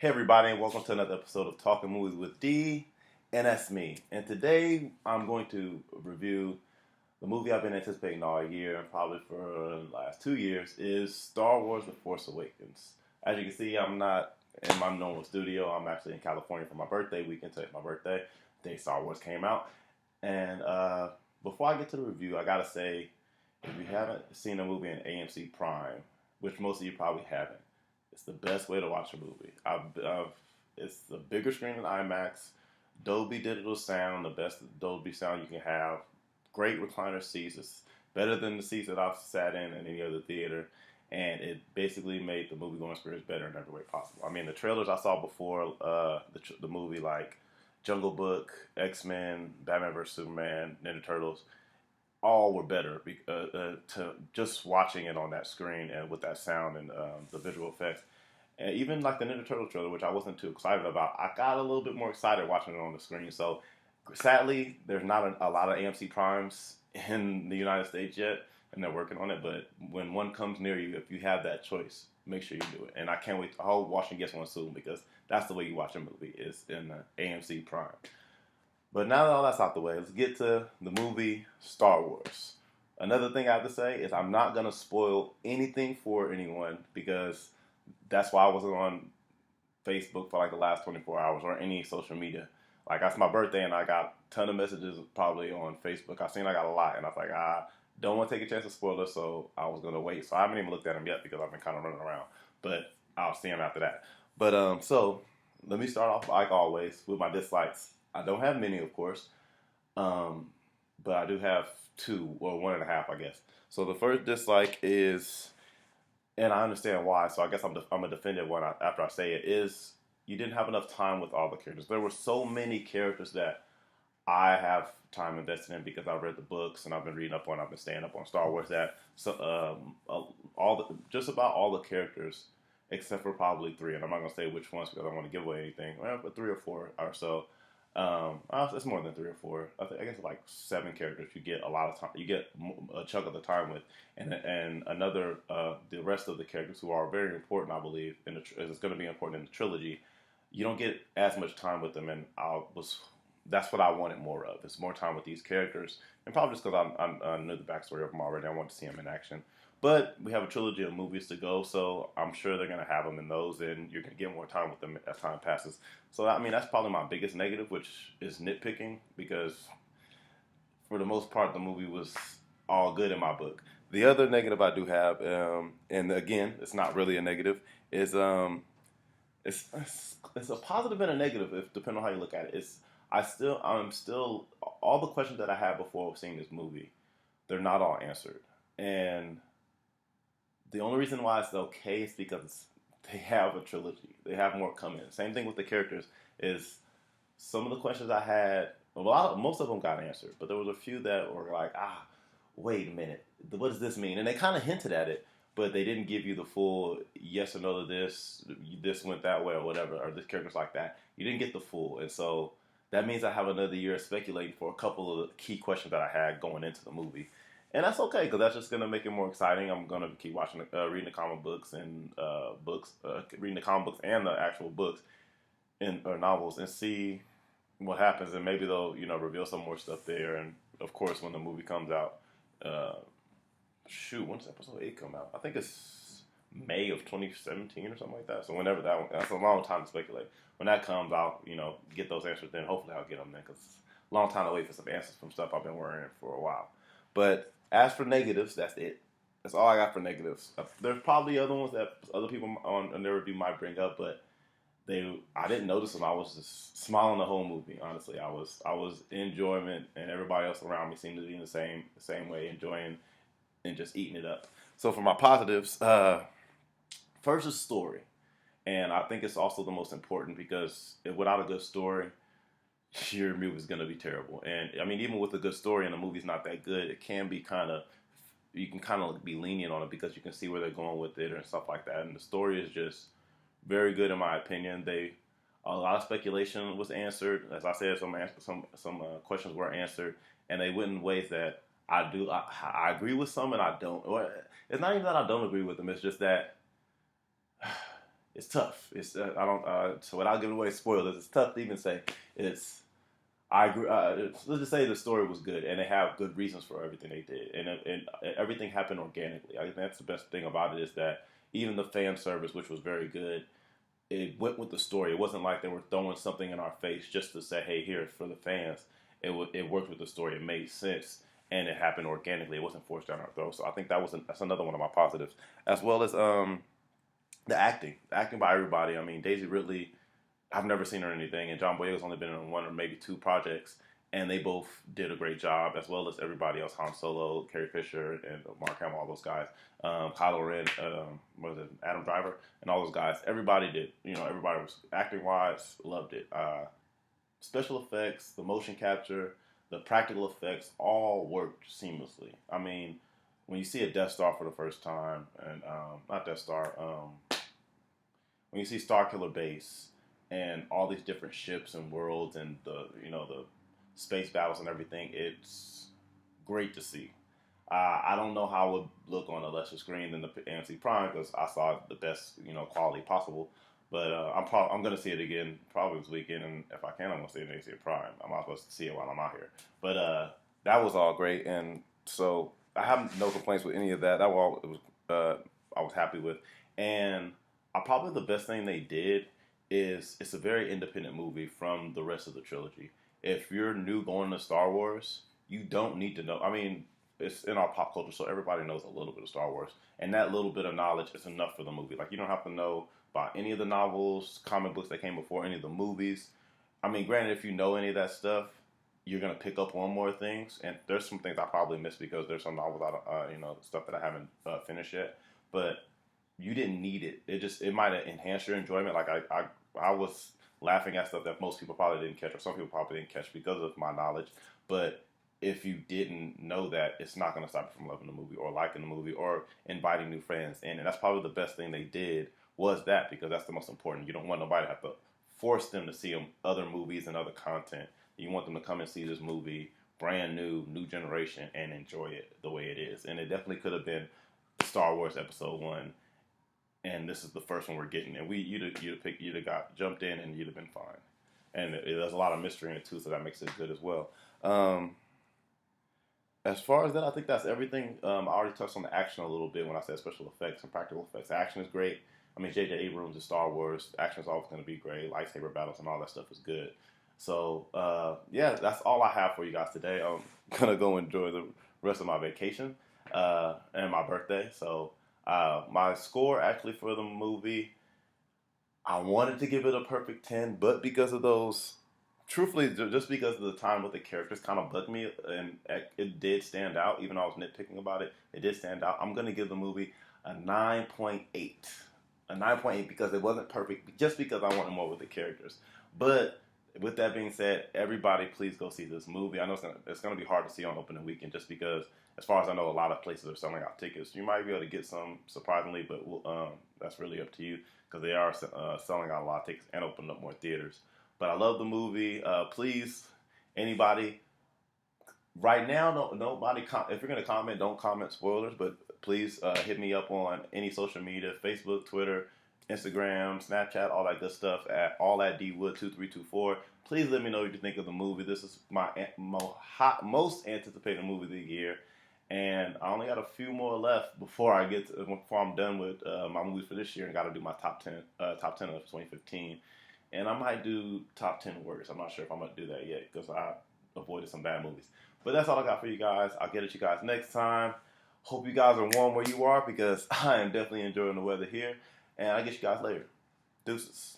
Hey everybody, and welcome to another episode of Talking Movies with D, and that's me. And today I'm going to review the movie I've been anticipating all year, and probably for the last 2 years, is Star Wars: The Force Awakens. As you can see, I'm not in my normal studio. I'm actually in California for my birthday weekend. Today's my birthday. The day Star Wars came out. And before I get to the review, I gotta say, if you haven't seen a movie in AMC Prime, which most of you probably haven't, it's the best way to watch a movie. It's the bigger screen than IMAX, Dolby Digital Sound, the best Dolby sound you can have. Great recliner seats. It's better than the seats that I've sat in any other theater, and it basically made the movie going experience better in every way possible. I mean, the trailers I saw before the movie, like Jungle Book, X-Men, Batman vs Superman, Ninja Turtles, all were better to just watching it on that screen and with that sound and the visual effects. And even like the Ninja Turtle trailer, which I wasn't too excited about, I got a little bit more excited watching it on the screen. So sadly, there's not a lot of AMC Primes in the United States yet, and they're working on it. But when one comes near you, if you have that choice, make sure you do it. And I can't wait. I'll watch and get one soon because that's the way you watch a movie is in the AMC Prime. But now that all that's out the way, let's get to the movie Star Wars. Another thing I have to say is I'm not going to spoil anything for anyone because that's why I wasn't on Facebook for like the last 24 hours or any social media. Like, that's my birthday and I got a ton of messages probably on Facebook. I seen I got a lot and I was like, I don't want to take a chance of spoilers, so I was going to wait. So I haven't even looked at them yet because I've been kind of running around. But I'll see them after that. But so let me start off like always with my dislikes. I don't have many, of course, but I do have two, or one and a half, I guess. So the first dislike is, and I understand why, so I guess I'm going to defend it after I say it, is you didn't have enough time with all the characters. There were so many characters that I have time invested in because I've read the books and I've been staying up on Star Wars, that just about all the characters, except for probably three, and I'm not going to say which ones because I don't want to give away anything, but three or four or so. It's more than three or four. I guess like 7 characters. You get a lot of time. You get a chunk of the time with, and another the rest of the characters who are very important, I believe, it's going to be important in the trilogy. You don't get as much time with them, and that's what I wanted more of. It's more time with these characters, and probably just because I knew the backstory of them already. I wanted to see them in action. But we have a trilogy of movies to go, so I'm sure they're going to have them in those, and you're going to get more time with them as time passes. So, I mean, that's probably my biggest negative, which is nitpicking, because for the most part, the movie was all good in my book. The other negative I do have, and again, it's not really a negative, is it's a positive and a negative, if depending on how you look at it. I'm still all the questions that I had before seeing this movie, they're not all answered, and the only reason why it's okay is because they have a trilogy. They have more coming. Same thing with the characters. Is some of the questions I had, most of them got answered, but there was a few that were like, wait a minute, what does this mean? And they kind of hinted at it, but they didn't give you the full yes or no to this. This went that way or whatever, or this character's like that. You didn't get the full, and so that means I have another year speculating for a couple of the key questions that I had going into the movie. And that's okay, because that's just going to make it more exciting. I'm going to keep reading the comic books and reading the comic books and the actual books or novels, and see what happens. And maybe they'll, reveal some more stuff there. And of course, when the movie comes out, when's episode 8 come out? I think it's May of 2017 or something like that. So whenever that's a long time to speculate. When that comes out, get those answers then. Hopefully I'll get them then, because it's a long time to wait for some answers from stuff I've been worrying for a while. But as for negatives, that's it. That's all I got for negatives. There's probably other ones that other people on their review might bring up, but I didn't notice them. I was just smiling the whole movie. Honestly, I was in enjoyment, and everybody else around me seemed to be in the same way, enjoying and just eating it up. So for my positives, first is story, and I think it's also the most important, because without a good story, your movie's going to be terrible. And I mean, even with a good story and the movie's not that good, it can be you can kind of be lenient on it because you can see where they're going with it and stuff like that. And the story is just very good in my opinion. A lot of speculation was answered. As I said, some questions were answered, and they went in ways that I agree with some and I don't. Or it's not even that I don't agree with them. It's just that it's tough. It's I don't so without giving away spoilers, it's tough to even say it's. I agree. Let's just say the story was good, and they have good reasons for everything they did, and everything happened organically. I think that's the best thing about it is that even the fan service, which was very good, it went with the story. It wasn't like they were throwing something in our face just to say, "Hey, here it's for the fans." It worked with the story. It made sense, and it happened organically. It wasn't forced down our throat. So I think that's another one of my positives, as well as the acting by everybody. I mean, Daisy Ridley. I've never seen her in anything, and John Boyega's only been in one or maybe two projects, and they both did a great job, as well as everybody else. Han Solo, Carrie Fisher, and Mark Hamill, all those guys. Kylo Ren, what was it, Adam Driver, and all those guys. Everybody did. Everybody was acting wise, loved it. Special effects, the motion capture, the practical effects, all worked seamlessly. I mean, when you see a Death Star for the first time, and not Death Star, when you see Starkiller Base and all these different ships and worlds and the space battles and everything, it's great to see. I don't know how it would look on a lesser screen than the AMC Prime because I saw the best quality possible. But I'm gonna see it again probably this weekend, and if I can, I'm gonna see it in AMC Prime. I might as well see it while I'm out here. But that was all great, and so I have no complaints with any of that. That was all it was. I was happy with, and probably the best thing they did is it's a very independent movie from the rest of the trilogy. If you're new going to Star Wars, you don't need to know. I mean, it's in our pop culture, so everybody knows a little bit of Star Wars, and that little bit of knowledge is enough for the movie. Like you don't have to know about any of the novels, comic books that came before, any of the movies. I mean, granted, if you know any of that stuff, you're gonna pick up on more things, and there's some things I probably missed because there's some novels stuff that I haven't finished yet, but you didn't need it. It might have enhanced your enjoyment. Like I was laughing at stuff that most people probably didn't catch, or some people probably didn't catch because of my knowledge. But if you didn't know that, it's not going to stop you from loving the movie or liking the movie or inviting new friends in. And that's probably the best thing they did was that, because that's the most important. You don't want nobody to have to force them to see other movies and other content. You want them to come and see this movie, brand new generation, and enjoy it the way it is. And it definitely could have been Star Wars Episode 1, and this is the first one we're getting, and you'd have got jumped in, and you'd have been fine. And there's a lot of mystery in it too, so that makes it good as well. As far as that, I think that's everything. I already touched on the action a little bit when I said special effects and practical effects. The action is great. I mean, J.J. Abrams is Star Wars. The action is always going to be great. Lightsaber battles and all that stuff is good. So, yeah, that's all I have for you guys today. I'm going to go enjoy the rest of my vacation and my birthday. So, my score actually for the movie, I wanted to give it a perfect 10, but because of those, truthfully, just because of the time with the characters kind of bugged me, and it did stand out, even though I was nitpicking about it, it did stand out. I'm going to give the movie a 9.8. A 9.8 because it wasn't perfect, just because I wanted more with the characters. But with that being said, everybody please go see this movie. I know it's gonna be hard to see on opening weekend just because, as far as I know, a lot of places are selling out tickets. You might be able to get some surprisingly, but that's really up to you because they are selling out a lot of tickets and opening up more theaters. But I love the movie. Please, anybody, right now, nobody. If you're gonna comment, don't comment spoilers. But please hit me up on any social media: Facebook, Twitter, Instagram, Snapchat, all that good stuff at allatdwood2324. Please let me know what you think of the movie. This is my most anticipated movie of the year, and I only got a few more left before I'm done with my movies for this year, and got to do my top 10 of 2015. And I might do top 10 worst. I'm not sure if I'm going to do that yet because I avoided some bad movies. But that's all I got for you guys. I'll get at you guys next time. Hope you guys are warm where you are because I am definitely enjoying the weather here. And I'll get you guys later. Deuces.